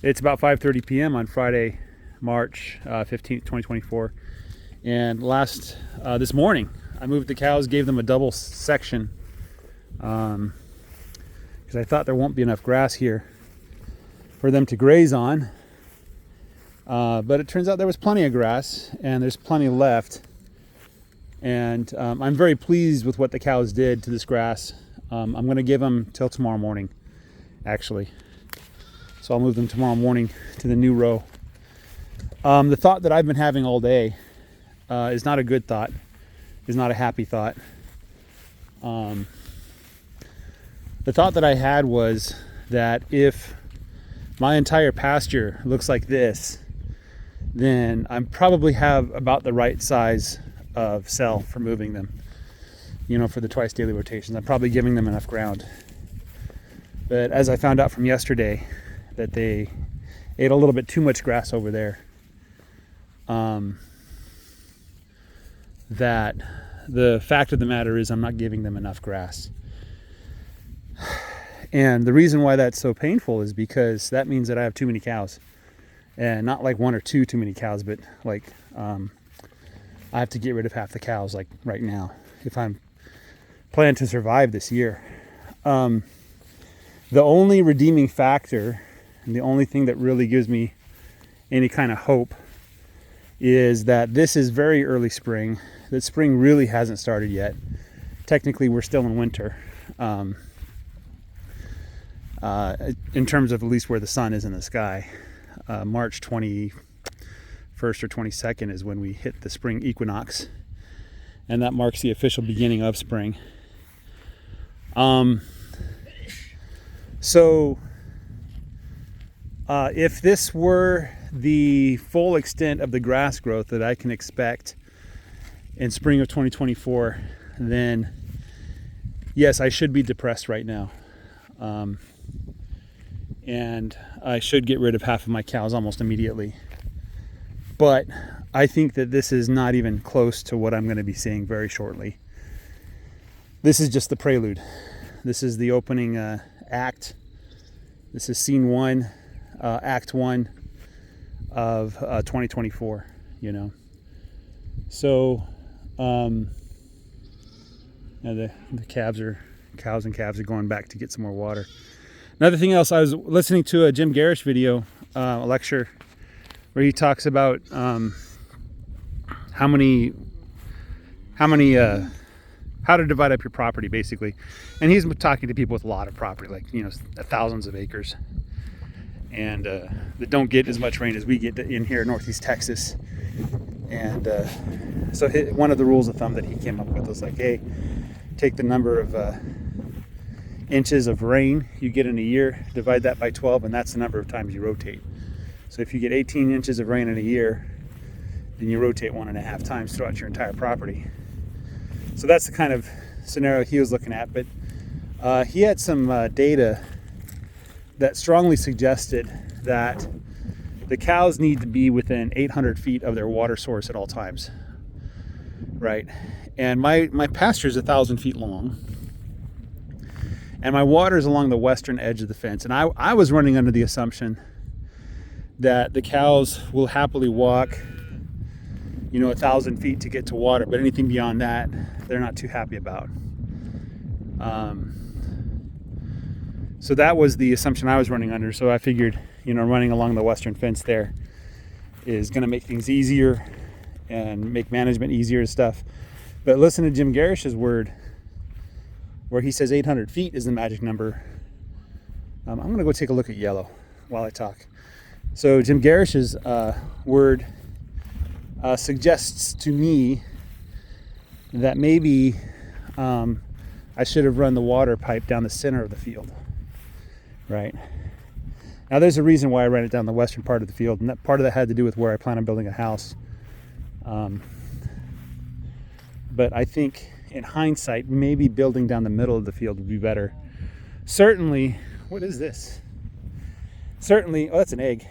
It's about 5:30 p.m. on Friday, March 15th, 2024. And this morning, I moved the cows, gave them a double section because I thought there won't be enough grass here for them to graze on. But it turns out there was plenty of grass and there's plenty left. And I'm very pleased with what the cows did to this grass. I'm going to give them till tomorrow morning, actually. So I'll move them tomorrow morning to the new row. The thought that I've been having all day is not a good thought, is not a happy thought. The thought that I had was that if my entire pasture looks like this, then I probably have about the right size of cell for moving them, for the twice daily rotations. I'm probably giving them enough ground. But as I found out from yesterday, that they ate a little bit too much grass over there, that the fact of the matter is I'm not giving them enough grass. And the reason why that's so painful is because that means that I have too many cows. And not like one or two too many cows, but like I have to get rid of half the cows like right now if I'm planning to survive this year. The only redeeming factor and the only thing that really gives me any kind of hope is that this is very early spring, that spring really hasn't started yet. Technically, we're still in winter, in terms of at least where the sun is in the sky. March 21st or 22nd is when we hit the spring equinox, and that marks the official beginning of spring. If this were the full extent of the grass growth that I can expect in spring of 2024, then yes, I should be depressed right now. And I should get rid of half of my cows almost immediately. But I think that this is not even close to what I'm going to be seeing very shortly. This is just the prelude. This is the opening act. This is scene one. Act 1 of 2024, So, the cows and calves are going back to get some more water. Another thing else, I was listening to a Jim Garrish video, a lecture, where he talks about how to divide up your property, basically. And he's talking to people with a lot of property, like, thousands of acres. And that don't get as much rain as we get in here in Northeast Texas. And so one of the rules of thumb that he came up with was like, hey, take the number of inches of rain you get in a year, divide that by 12, and that's the number of times you rotate. So if you get 18 inches of rain in a year, then you rotate 1.5 times throughout your entire property. So that's the kind of scenario he was looking at. But he had some data that strongly suggested that the cows need to be within 800 feet of their water source at all times, right? And my pasture is 1,000 feet long, and my water is along the western edge of the fence. And I was running under the assumption that the cows will happily walk, 1,000 feet to get to water, but anything beyond that, they're not too happy about. So that was the assumption I was running under. So I figured, running along the western fence there is going to make things easier and make management easier and stuff. But listen to Jim Garrish's word, where he says 800 feet is the magic number. I'm going to go take a look at yellow while I talk. So Jim Garrish's word suggests to me that maybe I should have run the water pipe down the center of the field. Right. Now there's a reason why I ran it down the western part of the field, and that part of that had to do with where I plan on building a house. But I think in hindsight, maybe building down the middle of the field would be better. Certainly, what is this? Certainly, that's an egg.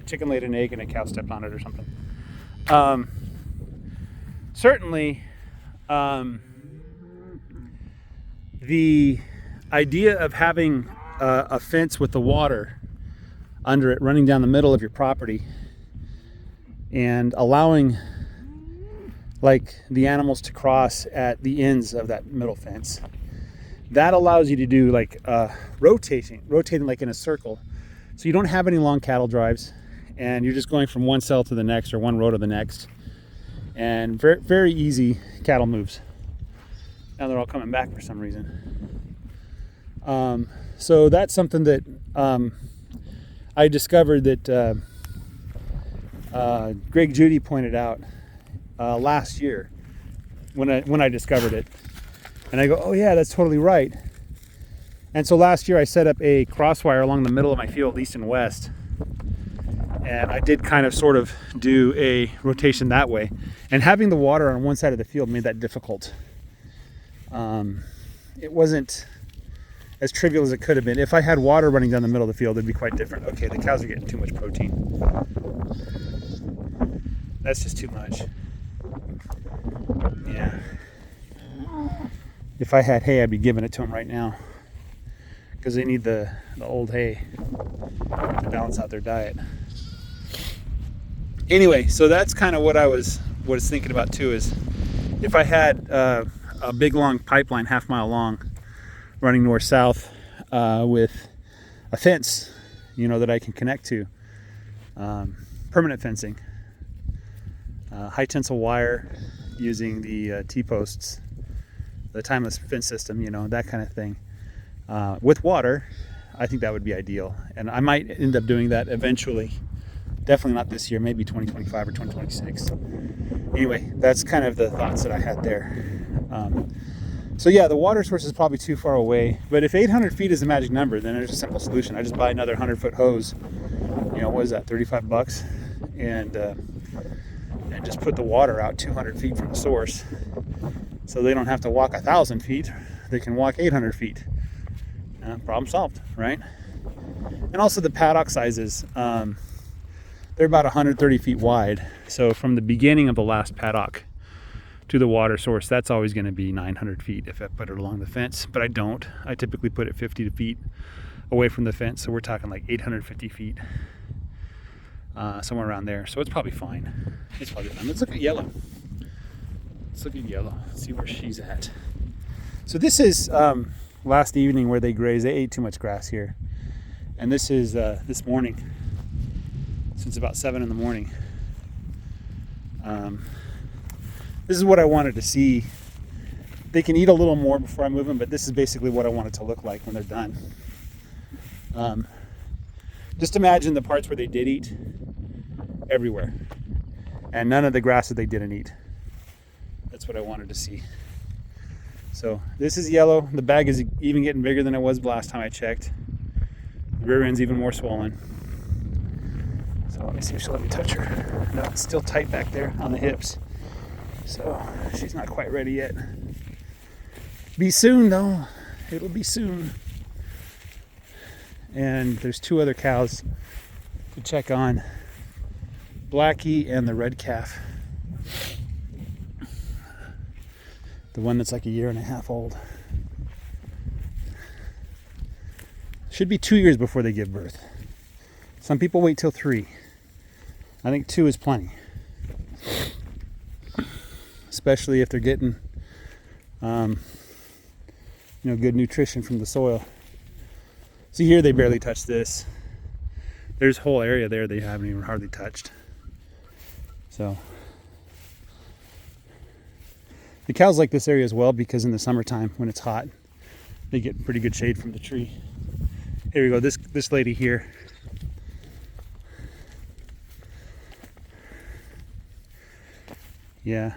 A chicken laid an egg and a cow stepped on it or something. Certainly, the idea of having a fence with the water under it, running down the middle of your property, and allowing like the animals to cross at the ends of that middle fence. That allows you to do like rotating like in a circle. So you don't have any long cattle drives, and you're just going from one cell to the next or one row to the next. And very, very easy cattle moves. Now they're all coming back for some reason. So that's something that I discovered that Greg Judy pointed out last year when I discovered it. And I go, oh yeah, that's totally right. And so last year I set up a crosswire along the middle of my field, east and west. And I did kind of sort of do a rotation that way. And having the water on one side of the field made that difficult. It wasn't as trivial as it could have been. If I had water running down the middle of the field, it'd be quite different. Okay, the cows are getting too much protein. That's just too much. Yeah. If I had hay, I'd be giving it to them right now, because they need the old hay to balance out their diet. Anyway, so that's kind of what I was thinking about too, is if I had a big long pipeline, half-mile long, running north-south with a fence, that I can connect to, permanent fencing, high tensile wire using the T-posts, the timeless fence system, that kind of thing, with water, I think that would be ideal. And I might end up doing that eventually. Definitely not this year, maybe 2025 or 2026. Anyway, that's kind of the thoughts that I had there. So yeah, the water source is probably too far away, but if 800 feet is the magic number, then there's a simple solution. I just buy another 100-foot hose, what is that, $35, and just put the water out 200 feet from the source, so they don't have to walk 1,000 feet, they can walk 800 feet. Problem solved, right? And also the paddock sizes, they're about 130 feet wide. So from the beginning of the last paddock to the water source, that's always going to be 900 feet if I put it along the fence, but I don't. I typically put it 50 feet away from the fence, so we're talking like 850 feet, somewhere around there. So it's probably fine. It's probably fine. Let's look at yellow. Let's see where she's at. So this is last evening where they grazed. They ate too much grass here. And this is this morning, since about 7 in the morning. This is what I wanted to see. They can eat a little more before I move them, but this is basically what I want it to look like when they're done. Just imagine the parts where they did eat everywhere, and none of the grass that they didn't eat. That's what I wanted to see. So this is yellow. The bag is even getting bigger than it was last time I checked. The rear end's even more swollen. So let me see if she'll let me touch her. No, it's still tight back there on the hips. So she's not quite ready yet. Be soon though. It'll be soon. And there's 2 other cows to check on. Blackie and the red calf. The one that's like 1.5 years old. Should be 2 years before they give birth. Some people wait till 3. I think 2 is plenty. Especially if they're getting, good nutrition from the soil. See here, they barely touched this. There's a whole area there they haven't even hardly touched. So the cows like this area as well, because in the summertime when it's hot, they get pretty good shade from the tree. Here we go. This lady here. Yeah.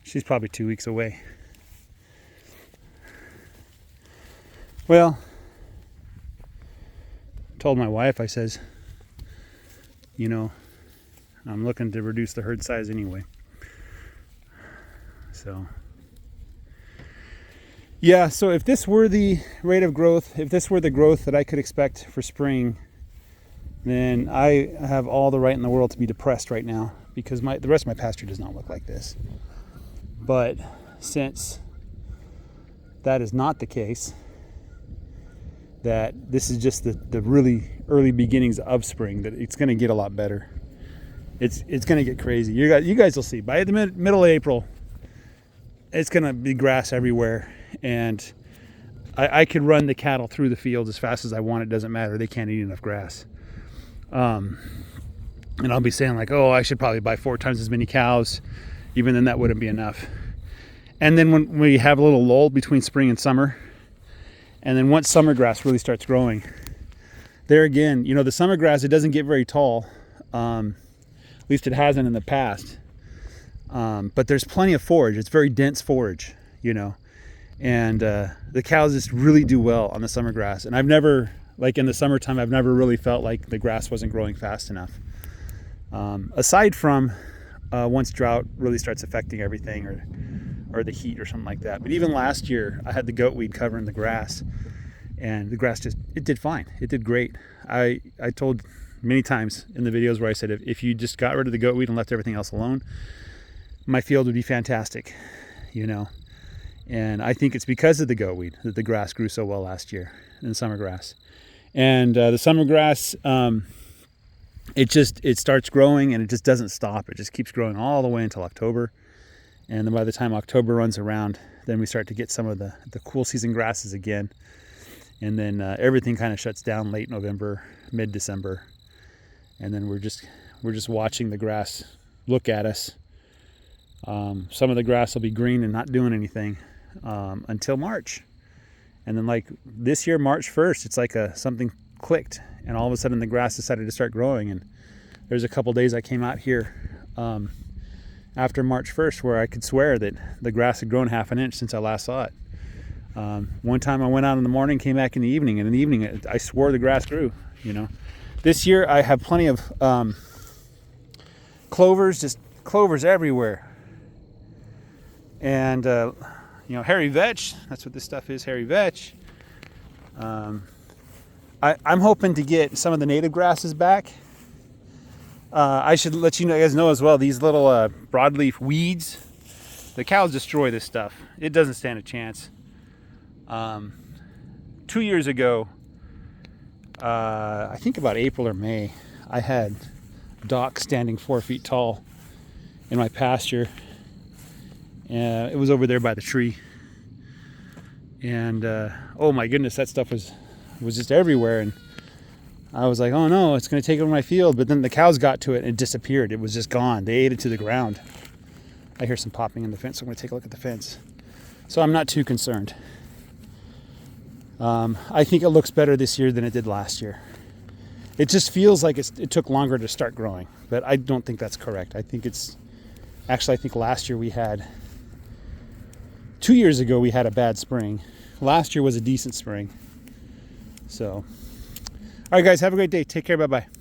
She's probably 2 weeks away. Well, told my wife, I says, I'm looking to reduce the herd size anyway. So, yeah, so if this were the rate of growth, if this were the growth that I could expect for spring, then I have all the right in the world to be depressed right now, because the rest of my pasture does not look like this. But since that is not the case, that this is just the really early beginnings of spring, that it's going to get a lot better. It's going to get crazy. You guys will see. By the middle of April, it's going to be grass everywhere, and I could run the cattle through the fields as fast as I want. It doesn't matter. They can't eat enough grass. And I'll be saying like, oh, I should probably buy 4 times as many cows. Even then, that wouldn't be enough. And then when we have a little lull between spring and summer, and then once summer grass really starts growing, there again, you know, the summer grass, it doesn't get very tall. At least it hasn't in the past. But there's plenty of forage. It's very dense forage, you know. And the cows just really do well on the summer grass. And I've never, like in the summertime, I've never really felt like the grass wasn't growing fast enough. Aside from once drought really starts affecting everything, or the heat or something like that. But even last year, I had the goat weed covering the grass, and the grass it did fine. It did great. I told many times in the videos where I said, if you just got rid of the goat weed and left everything else alone, my field would be fantastic, you know. And I think it's because of the goat weed that the grass grew so well last year, in the summer grass. And the summer grass, it starts growing, and it just doesn't stop. It just keeps growing all the way until October. And then by the time October runs around, then we start to get some of the cool season grasses again. And then everything kind of shuts down late November, mid-December. And then we're just watching the grass look at us. Some of the grass will be green and not doing anything until March. And then like this year, March 1st, it's like something clicked, and all of a sudden the grass decided to start growing. And there's a couple days I came out here after March 1st where I could swear that the grass had grown half an inch since I last saw it. One time I went out in the morning, came back in the evening, and in the evening I swore the grass grew, you know. This year I have plenty of clovers everywhere. And, you know, hairy vetch, that's what this stuff is, hairy vetch. I'm hoping to get some of the native grasses back. I should let you guys know as well, these little broadleaf weeds, the cows destroy this stuff. It doesn't stand a chance. 2 years ago, I think about April or May, I had dock standing 4 feet tall in my pasture. It was over there by the tree. And oh my goodness, that stuff was just everywhere. And I was like, oh no, it's going to take over my field. But then the cows got to it and it disappeared. It was just gone. They ate it to the ground. I hear some popping in the fence, so I'm going to take a look at the fence. So I'm not too concerned. I think it looks better this year than it did last year. It just feels like it took longer to start growing. But I don't think that's correct. I think last year 2 years ago we had a bad spring. Last year was a decent spring. So, all right guys, have a great day. Take care. Bye-bye.